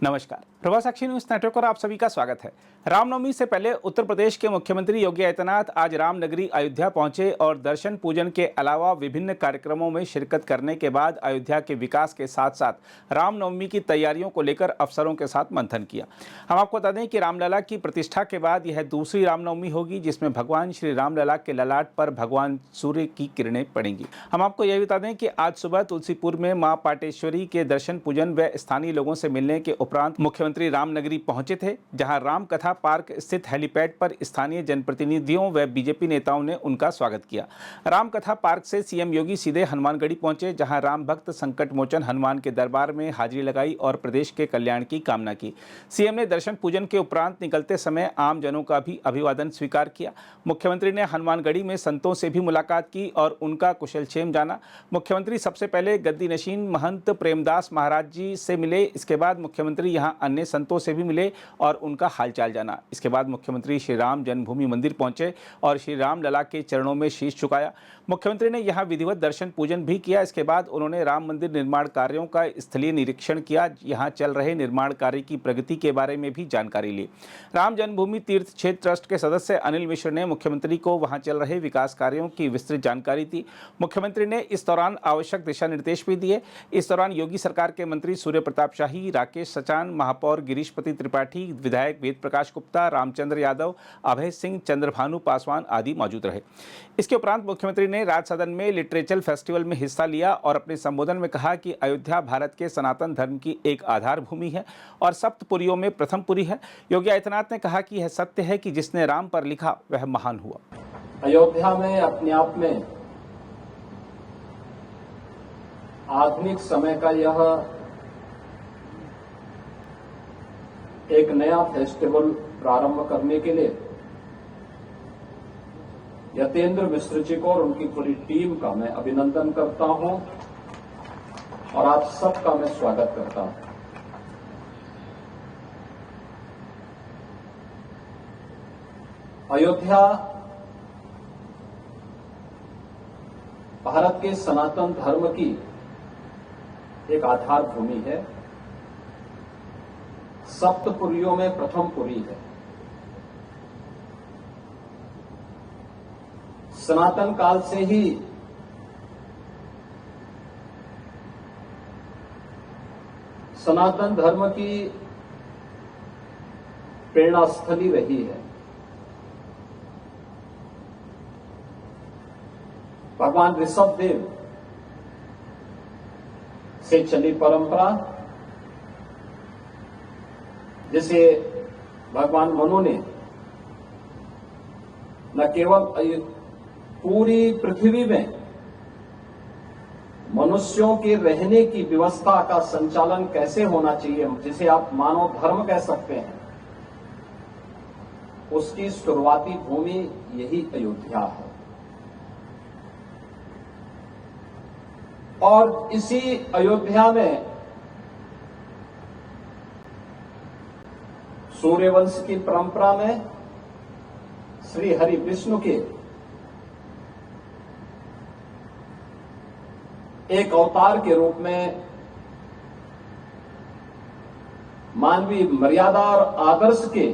नमस्कार, प्रभा साक्षी news network पर आप सभी का स्वागत है। रामनवमी से पहले उत्तर प्रदेश के मुख्यमंत्री योगी आदित्यनाथ आज रामनगरी अयोध्या पहुंचे और दर्शन पूजन के अलावा विभिन्न कार्यक्रमों में शिरकत करने के बाद अयोध्या के विकास के साथ साथ रामनवमी की तैयारियों को लेकर अफसरों के साथ मंथन किया। हम आपको बता दें कि रामलला की प्रतिष्ठा के बाद यह दूसरी रामनवमी होगी जिसमें भगवान श्री रामलला के ललाट पर भगवान सूर्य की किरणें पड़ेंगी। हम आपको यह बता दें कि आज सुबह तुलसीपुर में मां पाटेश्वरी के दर्शन पूजन व स्थानीय लोगों से मिलने के उपरांत मुख्यमंत्री रामनगरी पहुंचे थे, जहां राम कथा पार्क स्थित हेलीपैड पर स्थानीय जनप्रतिनिधियों व बीजेपी नेताओं ने उनका स्वागत किया। राम कथा पार्क से सीएम योगी सीधे हनुमानगढ़ी पहुंचे, जहां राम भक्त संकट मोचन हनुमान के दरबार में हाजिरी लगाई और प्रदेश के कल्याण की कामना की। सीएम ने दर्शन पूजन के उपरांत निकलते समय आम जनों का भी अभिवादन स्वीकार किया। मुख्यमंत्री ने हनुमानगढ़ी में संतों से भी मुलाकात की और उनका कुशलक्षेम जाना। मुख्यमंत्री सबसे पहले गद्दी नशीन महंत प्रेमदास महाराज जी से मिले। इसके बाद मुख्यमंत्री यहां अन्य संतों से भी मिले और उनका हालचाल जाना। इसके बाद मुख्यमंत्री श्री राम जन्मभूमि मंदिर पहुंचे और श्री राम लला के चरणों में शीश झुकाया। मुख्यमंत्री ने यहां विधिवत दर्शन पूजन भी किया। इसके बाद उन्होंने राम मंदिर निर्माण कार्यों का स्थलीय निरीक्षण किया। यहां चल रहे निर्माण कार्य की प्रगति के बारे में भी जानकारी ली। राम जन्मभूमि तीर्थ क्षेत्र ट्रस्ट के सदस्य अनिल मिश्र ने मुख्यमंत्री को वहां चल रहे विकास कार्यों की विस्तृत जानकारी दी। मुख्यमंत्री ने इस दौरान आवश्यक दिशा निर्देश भी दिए। इस दौरान योगी सरकार के मंत्री सूर्य प्रताप शाही, राकेश सचान, महापौर गिरीशपति त्रिपाठी, विधायक वेद प्रकाश गुप्ता, रामचंद्र यादव, अभय सिंह, चंद्रभानु पासवान आदि मौजूद रहे। इसके उपरांत मुख्यमंत्री ने राज्य सदन में लिटरेचर फेस्टिवल में हिस्सा लिया और अपने संबोधन में कहा कि अयोध्या भारत के सनातन धर्म की एक आधार भूमि है और सप्तपुरियों में प्रथम पुरी है। योगी आदित्यनाथ ने कहा कि यह सत्य है कि जिसने राम पर लिखा वह महान हुआ। अयोध्या में अपने आप में आधुनिक समय का यह एक नया फेस्टिवल प्रारंभ करने के लिए यतेंद्र मिश्र जी को और उनकी पूरी टीम का मैं अभिनंदन करता हूं और आप सबका मैं स्वागत करता हूं। अयोध्या भारत के सनातन धर्म की एक आधार भूमि है, सप्तपुरियों में प्रथम पुरी है। सनातन काल से ही सनातन धर्म की प्रेरणा स्थली रही है। भगवान ऋषभदेव से चली परंपरा, जिसे भगवान मनु ने न केवल पूरी पृथ्वी में मनुष्यों के रहने की व्यवस्था का संचालन कैसे होना चाहिए, जिसे आप मानव धर्म कह सकते हैं, उसकी शुरुआती भूमि यही अयोध्या है। और इसी अयोध्या में सूर्यवंश की परंपरा में श्री हरि विष्णु के एक अवतार के रूप में मानवीय मर्यादा और आदर्श के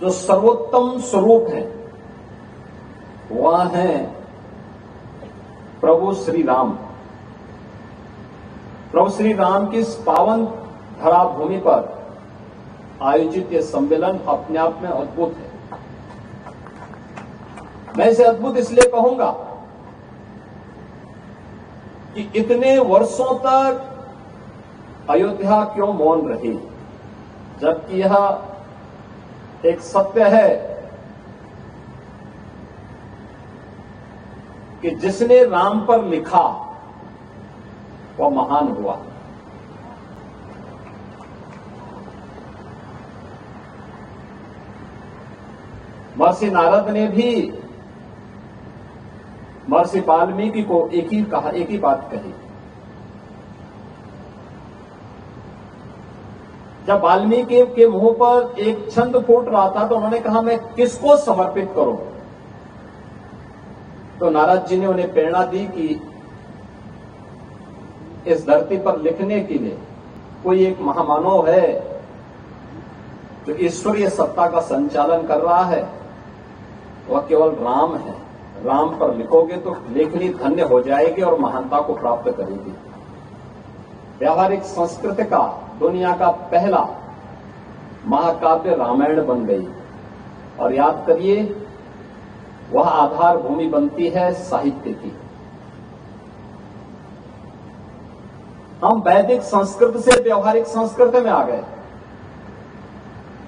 जो सर्वोत्तम स्वरूप है वह है प्रभु श्री राम। प्रभु श्री राम की इस पावन धरा भूमि पर आयोजित यह सम्मेलन अपने आप में अद्भुत है। मैं इसे अद्भुत इसलिए कहूंगा कि इतने वर्षों तक अयोध्या क्यों मौन रही, जबकि यह एक सत्य है कि जिसने राम पर लिखा वह महान हुआ। महर्षि नारद ने भी महर्षि वाल्मीकि को एक ही बात कही। जब वाल्मीकि के मुंह पर एक छंद फूट रहा था तो उन्होंने कहा मैं किसको समर्पित करूं, तो नारद जी ने उन्हें प्रेरणा दी कि इस धरती पर लिखने के लिए कोई एक महामानव है जो ईश्वरीय सत्ता का संचालन कर रहा है, वह केवल राम है। राम पर लिखोगे तो लेखनी धन्य हो जाएगी और महानता को प्राप्त करेगी। व्यावहारिक संस्कृत का दुनिया का पहला महाकाव्य रामायण बन गई। और याद करिए, वह आधार भूमि बनती है साहित्य की। हम वैदिक संस्कृत से व्यावहारिक संस्कृत में आ गए।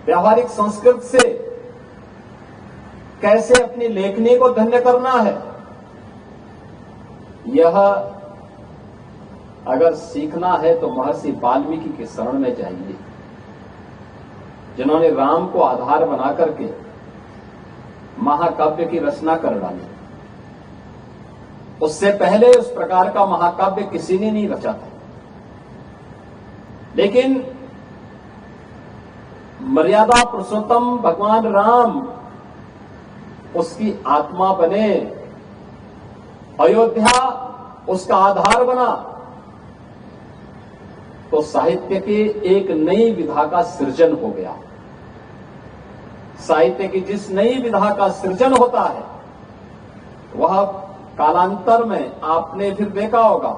व्यावहारिक संस्कृत से कैसे अपनी लेखनी को धन्य करना है, यह अगर सीखना है तो महर्षि वाल्मीकि के शरण में जाइए, जिन्होंने राम को आधार बना करके महाकाव्य की रचना कर डाली। उससे पहले उस प्रकार का महाकाव्य किसी ने नहीं रचा था। लेकिन मर्यादा पुरुषोत्तम भगवान राम उसकी आत्मा बने, अयोध्या उसका आधार बना, तो साहित्य की एक नई विधा का सृजन हो गया। साहित्य की जिस नई विधा का सृजन होता है, वह कालांतर में आपने फिर देखा होगा,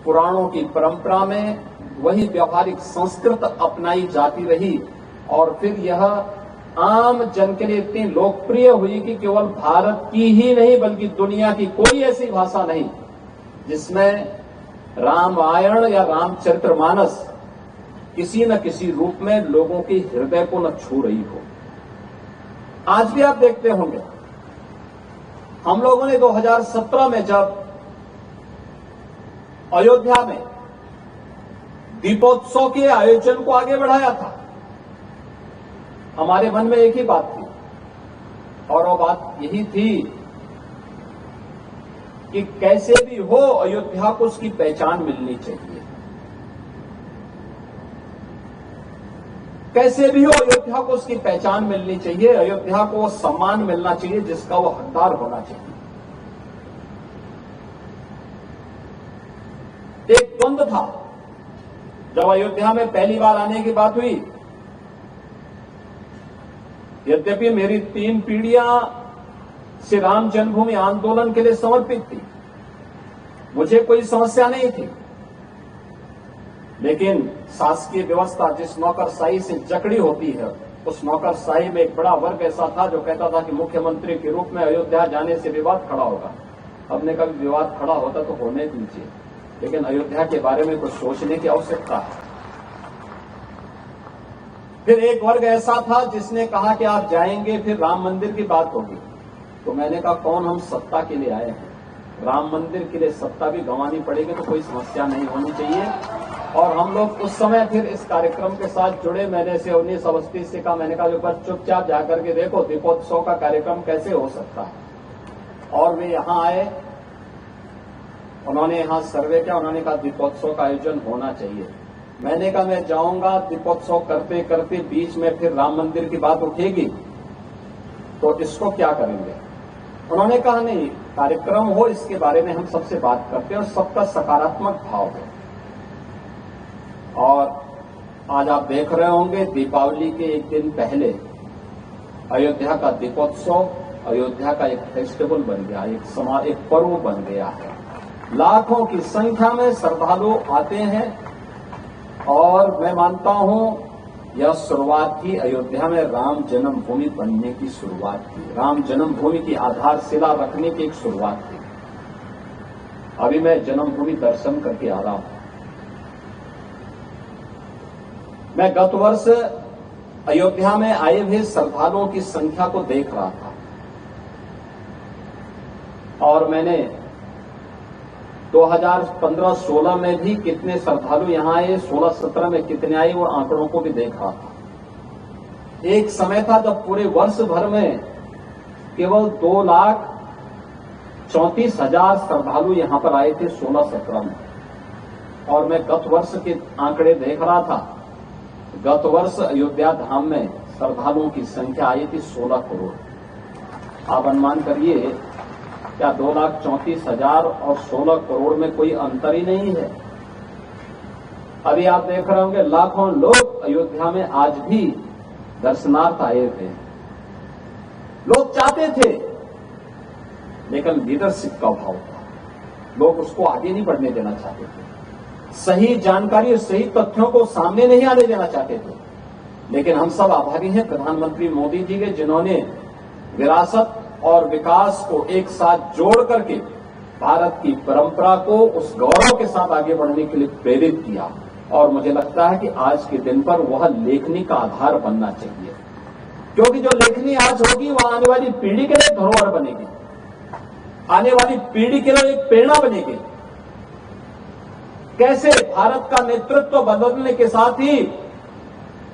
पुराणों की परंपरा में वही व्यावहारिक संस्कृत अपनाई जाती रही और फिर यह आम जन के लिए इतनी लोकप्रिय हुई कि केवल भारत की ही नहीं बल्कि दुनिया की कोई ऐसी भाषा नहीं जिसमें रामायण या रामचरितमानस किसी न किसी रूप में लोगों के हृदय को न छू रही हो। आज भी आप देखते होंगे, हम लोगों ने 2017 में जब अयोध्या में दीपोत्सव के आयोजन को आगे बढ़ाया था, हमारे मन में एक ही बात थी और वो बात यही थी कि कैसे भी हो अयोध्या को उसकी पहचान मिलनी चाहिए। कैसे भी हो अयोध्या को उसकी पहचान मिलनी चाहिए, अयोध्या को वो सम्मान मिलना चाहिए जिसका वो हकदार होना चाहिए। एक द्वंद्व था जब अयोध्या में पहली बार आने की बात हुई। यद्यपि मेरी 3 पीढ़ियां श्री राम जन्मभूमि आंदोलन के लिए समर्पित थी, मुझे कोई समस्या नहीं थी, लेकिन शासकीय व्यवस्था जिस नौकरशाही से जकड़ी होती है, उस नौकरशाही में एक बड़ा वर्ग ऐसा था जो कहता था कि मुख्यमंत्री के रूप में अयोध्या जाने से विवाद खड़ा होगा। हमने कभी विवाद खड़ा होता तो होने दीजिए, लेकिन अयोध्या के बारे में कुछ सोचने की आवश्यकता है। फिर एक वर्ग ऐसा था जिसने कहा कि आप जाएंगे फिर राम मंदिर की बात होगी। तो मैंने कहा, कौन हम सत्ता के लिए आए हैं, राम मंदिर के लिए सत्ता भी गंवानी पड़ेगी तो कोई समस्या नहीं होनी चाहिए। और हम लोग उस समय फिर इस कार्यक्रम के साथ जुड़े। मैंने से 19 अवस्थी से कहा, मैंने कहा जो बस चुपचाप जाकर के देखो दीपोत्सव का कार्यक्रम कैसे हो सकता है। और वे यहां आए, उन्होंने यहां सर्वे किया, उन्होंने कहा दीपोत्सव का आयोजन होना चाहिए। मैंने कहा मैं जाऊंगा, दीपोत्सव करते करते बीच में फिर राम मंदिर की बात उठेगी तो इसको क्या करेंगे। उन्होंने कहा नहीं, कार्यक्रम हो इसके बारे में हम सबसे बात करते हैं और सबका सकारात्मक भाव हो। और आज आप देख रहे होंगे, दीपावली के एक दिन पहले अयोध्या का दीपोत्सव अयोध्या का एक फेस्टिवल बन गया, एक पर्व बन गया है। लाखों की संख्या में श्रद्धालु आते हैं और मैं मानता हूं यह शुरुआत थी अयोध्या में राम जन्मभूमि बनने की शुरुआत थी, राम जन्मभूमि की आधारशिला रखने की एक शुरुआत थी। अभी मैं जन्मभूमि दर्शन करके आ रहा हूं। मैं गत वर्ष अयोध्या में आए हुए श्रद्धालुओं की संख्या को देख रहा था और मैंने 2015-16 में भी कितने श्रद्धालु यहां आए, 16-17 में कितने आए, वो आंकड़ों को भी देख रहा था। एक समय था जब पूरे वर्ष भर में केवल 2,34,000 श्रद्धालु यहां पर आए थे 16-17 में। और मैं गत वर्ष के आंकड़े देख रहा था। गत वर्ष अयोध्या धाम में श्रद्धालुओं की संख्या आई थी 16 करोड़। आप अनुमान करिए क्या 2,34,000 और 16 करोड़ में कोई अंतर ही नहीं है। अभी आप देख रहे होंगे लाखों लोग अयोध्या में आज भी दर्शनार्थ आए थे। लोग चाहते थे, लेकिन लीडरशिप का अभाव था। लोग उसको आगे नहीं बढ़ने देना चाहते थे, सही जानकारी और सही तथ्यों को सामने नहीं आने देना चाहते थे। लेकिन हम सब आभारी हैं प्रधानमंत्री मोदी जी के, जिन्होंने विरासत और विकास को एक साथ जोड़ करके भारत की परंपरा को उस गौरव के साथ आगे बढ़ने के लिए प्रेरित किया। और मुझे लगता है कि आज के दिन पर वह लेखनी का आधार बनना चाहिए, क्योंकि जो लेखनी आज होगी वह आने वाली पीढ़ी के लिए धरोहर बनेगी, आने वाली पीढ़ी के लिए एक प्रेरणा बनेगी। कैसे भारत का नेतृत्व बदलने के साथ ही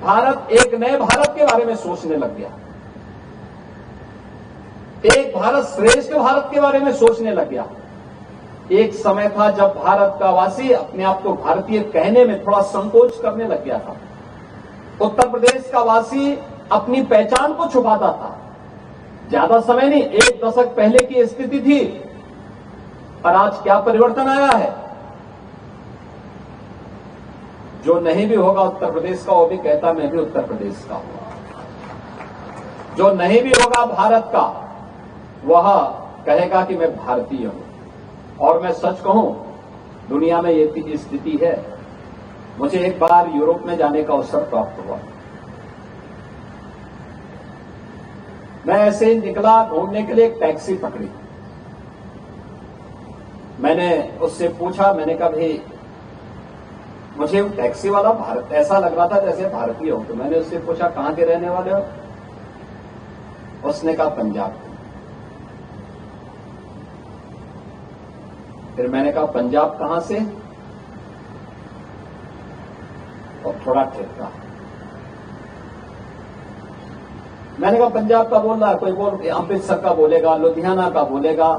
भारत एक नए भारत के बारे में सोचने लग गया, एक भारत श्रेष्ठ भारत के बारे में सोचने लग गया। एक समय था जब भारत का वासी अपने आप को भारतीय कहने में थोड़ा संकोच करने लग गया था। उत्तर प्रदेश का वासी अपनी पहचान को छुपाता था। ज्यादा समय नहीं, 1 दशक पहले की स्थिति थी, और आज क्या परिवर्तन आया है। जो नहीं भी होगा उत्तर प्रदेश का, वो भी कहता मैं भी उत्तर प्रदेश का हूं। जो नहीं भी होगा भारत का, वह कहेगा कि मैं भारतीय हूं। और मैं सच कहूं, दुनिया में ये स्थिति है। मुझे एक बार यूरोप में जाने का अवसर प्राप्त हुआ। मैं ऐसे ही निकला घूमने के लिए, एक टैक्सी पकड़ी। मैंने उससे पूछा, मैंने कहा भाई मुझे टैक्सी वाला भारत ऐसा लग रहा था जैसे भारतीय हो। तो मैंने उससे पूछा कहां के रहने वाले हो? उसने कहा पंजाब। फिर मैंने कहा पंजाब कहां से? और थोड़ा ठहरा। मैंने कहा पंजाब का बोल रहा है, कोई बोल अमृतसर का बोलेगा, लुधियाना का बोलेगा,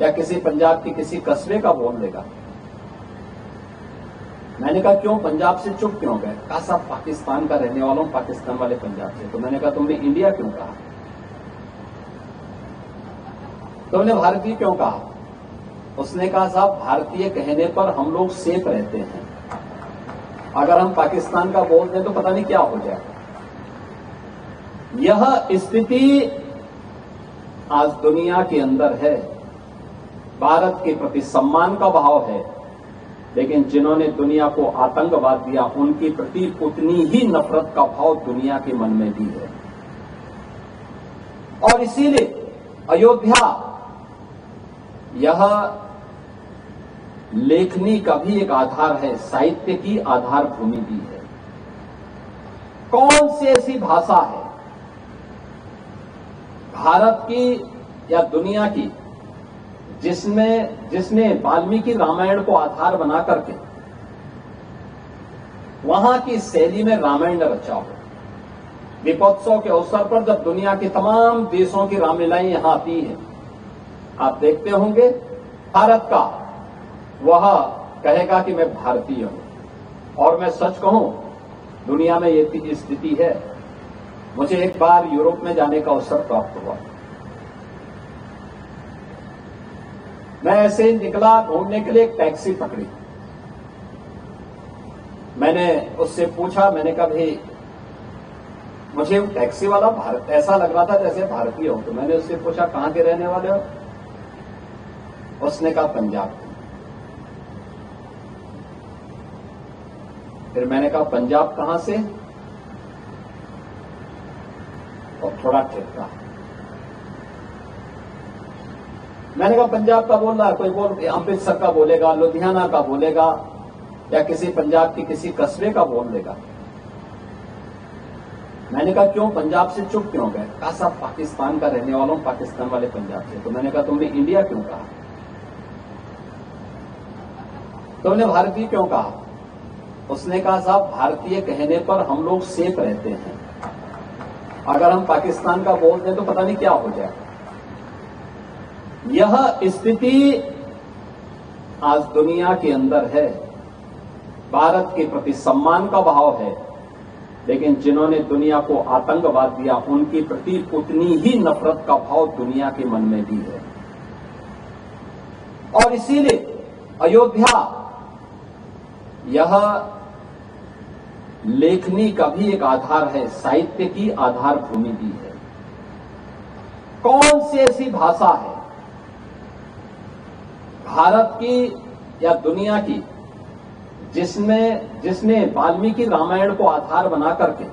या किसी पंजाब के किसी कस्बे का बोल देगा। मैंने कहा क्यों, पंजाब से चुप क्यों गए? कहा साहब पाकिस्तान का रहने वाला हूं, पाकिस्तान वाले पंजाब से। तो मैंने कहा तुमने इंडिया क्यों कहा? तुमने भारतीय क्यों कहा? उसने कहा साहब भारतीय कहने पर हम लोग सेफ रहते हैं, अगर हम पाकिस्तान का बोल दें तो पता नहीं क्या हो जाए। यह स्थिति आज दुनिया के अंदर है। भारत के प्रति सम्मान का भाव है, लेकिन जिन्होंने दुनिया को आतंकवाद दिया उनके प्रति उतनी ही नफरत का भाव दुनिया के मन में भी है। और इसीलिए अयोध्या यह लेखनी का भी एक आधार है, साहित्य की आधार भूमि भी है। कौन सी ऐसी भाषा है भारत की या दुनिया की जिसने वाल्मीकि रामायण को आधार बना करके वहां की शैली में रामायण रचा हो? दीपोत्सव के अवसर पर जब दुनिया के तमाम देशों की रामलीलाएं यहां आती हैं, आप देखते होंगे भारत का वह कहेगा कि मैं भारतीय हूं। और मैं सच कहूं, दुनिया में ये स्थिति है। मुझे एक बार यूरोप में जाने का अवसर प्राप्त हुआ। मैं ऐसे ही निकला घूमने के लिए, एक टैक्सी पकड़ी। मैंने उससे पूछा, मैंने कहा भाई मुझे टैक्सी वाला भारत ऐसा लग रहा था जैसे भारतीय हो। तो मैंने उससे पूछा कहां के रहने वाले हो? उसने कहा पंजाब। फिर मैंने कहा पंजाब कहां से? और थोड़ा ठहरा। मैंने कहा पंजाब का बोल रहा है, कोई बोल अमृतसर का बोलेगा, लुधियाना का बोलेगा, या किसी पंजाब के किसी कस्बे का बोल देगा। मैंने कहा क्यों, पंजाब से चुप क्यों गए? कहा साहब पाकिस्तान का रहने वाला हूं, पाकिस्तान वाले पंजाब से। तो मैंने कहा तुमने इंडिया क्यों कहा? तुमने भारतीय क्यों कहा? उसने कहा साहब भारतीय कहने पर हम लोग सेफ रहते हैं, अगर हम पाकिस्तान का बोल दें तो पता नहीं क्या हो जाए। यह स्थिति आज दुनिया के अंदर है। भारत के प्रति सम्मान का भाव है, लेकिन जिन्होंने दुनिया को आतंकवाद दिया उनके प्रति उतनी ही नफरत का भाव दुनिया के मन में भी है। और इसीलिए अयोध्या यह लेखनी का भी एक आधार है, साहित्य की आधार भूमि भी है। कौन सी ऐसी भाषा है भारत की या दुनिया की जिसने वाल्मीकि रामायण को आधार बना करके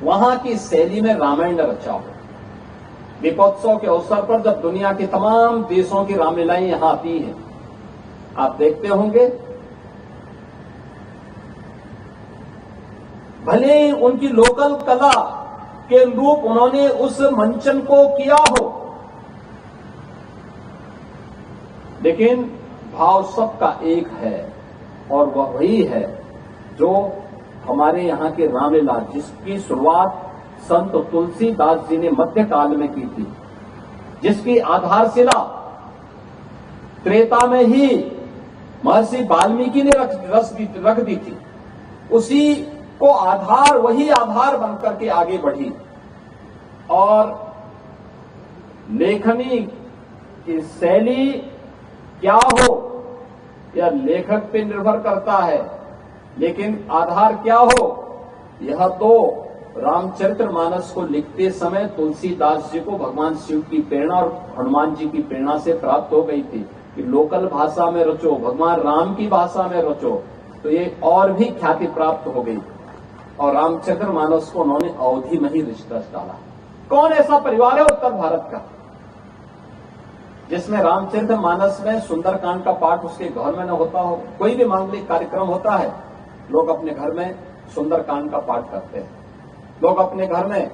वहां की शैली में रामायण रचा हो। दीपोत्सव के अवसर पर जब दुनिया के तमाम देशों की रामलीलाएं यहां आती हैं, आप देखते होंगे, भले ही उनकी लोकल कला के रूप उन्होंने उस मंचन को किया हो, लेकिन भाव सबका एक है और वह वही है जो हमारे यहां के रामलीला, जिसकी शुरुआत संत तुलसीदास जी ने मध्यकाल में की थी, जिसकी आधारशिला त्रेता में ही महर्षि वाल्मीकि ने रख दी थी, उसी को आधार, वही आधार बनकर के आगे बढ़ी। और लेखनी की शैली क्या हो यह लेखक पे निर्भर करता है, लेकिन आधार क्या हो यह तो रामचरितमानस को लिखते समय तुलसीदास जी को भगवान शिव की प्रेरणा और हनुमान जी की प्रेरणा से प्राप्त हो गई थी कि लोकल भाषा में रचो, भगवान राम की भाषा में रचो, तो ये और भी ख्याति प्राप्त हो गई। और रामचरितमानस को उन्होंने अवधि में ही रच डाला। कौन ऐसा परिवार है उत्तर भारत का जिसमें रामचरितमानस में सुंदरकांड का पाठ उसके घर में न होता हो? कोई भी मांगलिक कार्यक्रम होता है, लोग अपने घर में सुंदरकांड का पाठ करते हैं, लोग अपने घर में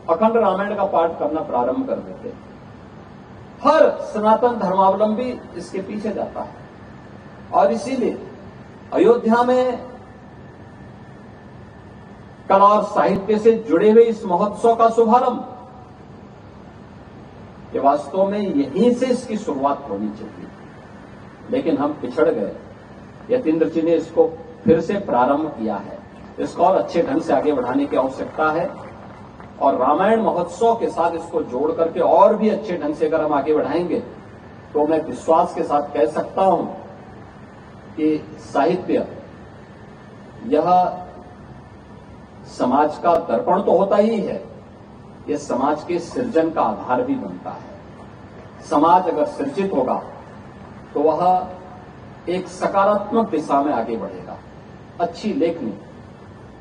अखंड रामायण का पाठ करना प्रारंभ कर देते हैं। हर सनातन धर्मावलंबी इसके पीछे जाता है। और इसीलिए अयोध्या में कला और साहित्य से जुड़े हुए इस महोत्सव का शुभारंभ कि वास्तव में यहीं से इसकी शुरुआत होनी चाहिए, लेकिन हम पिछड़ गए। यतीन्द्र जी ने इसको फिर से प्रारंभ किया है, इसको और अच्छे ढंग से आगे बढ़ाने की आवश्यकता है। और रामायण महोत्सव के साथ इसको जोड़ करके और भी अच्छे ढंग से अगर हम आगे बढ़ाएंगे तो मैं विश्वास के साथ कह सकता हूं कि साहित्य यह समाज का दर्पण तो होता ही है, यह समाज के सृजन का आधार भी बनता है। समाज अगर सृजित होगा तो वह एक सकारात्मक दिशा में आगे बढ़ेगा। अच्छी लेखनी,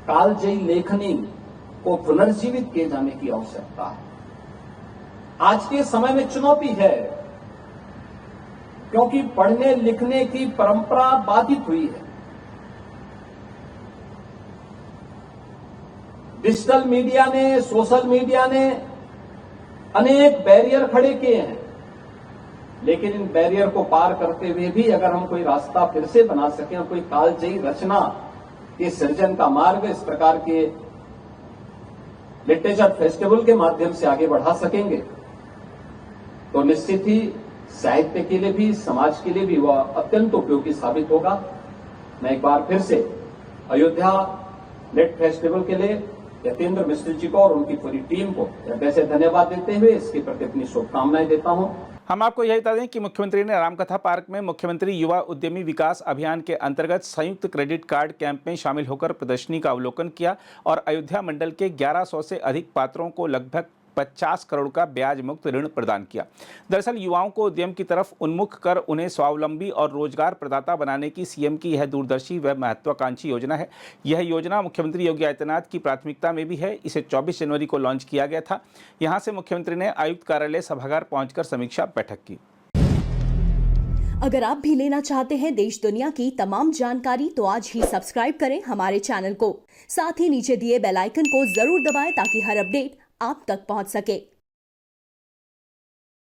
कालजयी लेखनी को पुनर्जीवित किए जाने की आवश्यकता है। आज के समय में चुनौती है, क्योंकि पढ़ने लिखने की परंपरा बाधित हुई है। डिजिटल मीडिया ने, सोशल मीडिया ने अनेक बैरियर खड़े किए हैं, लेकिन इन बैरियर को पार करते हुए भी अगर हम कोई रास्ता फिर से बना सकें और कोई कालजयी रचना के सृजन का मार्ग इस प्रकार के लिटरेचर फेस्टिवल के माध्यम से आगे बढ़ा सकेंगे, तो निश्चित ही साहित्य के लिए भी, समाज के लिए भी वह अत्यंत उपयोगी साबित होगा। मैं एक बार फिर से अयोध्या लिट फेस्टिवल के लिए यतीन्द्र मिश्र जी को और उनकी पूरी टीम को वैसे धन्यवाद देते हुए इसके प्रति अपनी शुभकामनाएं देता हूं। हम आपको यही बता दें कि मुख्यमंत्री ने रामकथा पार्क में मुख्यमंत्री युवा उद्यमी विकास अभियान के अंतर्गत संयुक्त क्रेडिट कार्ड कैंप में शामिल होकर प्रदर्शनी का अवलोकन किया और अयोध्या मंडल के 1100 से अधिक पात्रों को लगभग 50 करोड़ का ब्याज मुक्त ऋण प्रदान किया। दरअसल युवाओं को उद्यम की तरफ उन्मुख कर उन्हें स्वावलंबी और रोजगार प्रदाता बनाने की सीएम की यह दूरदर्शी व महत्वाकांक्षी योजना है। यह योजना मुख्यमंत्री योगी आदित्यनाथ की प्राथमिकता में भी है। इसे 24 जनवरी को लॉन्च किया गया था। यहां से मुख्यमंत्री ने आयुक्त कार्यालय सभागार पहुंचकर समीक्षा बैठक की। अगर आप भी लेना चाहते हैं देश दुनिया की तमाम जानकारी तो आज ही सब्सक्राइब करें हमारे चैनल को। साथ ही नीचे दिए बेल आइकन को जरूर दबाएं ताकि हर अपडेट आप तक पहुंच सके।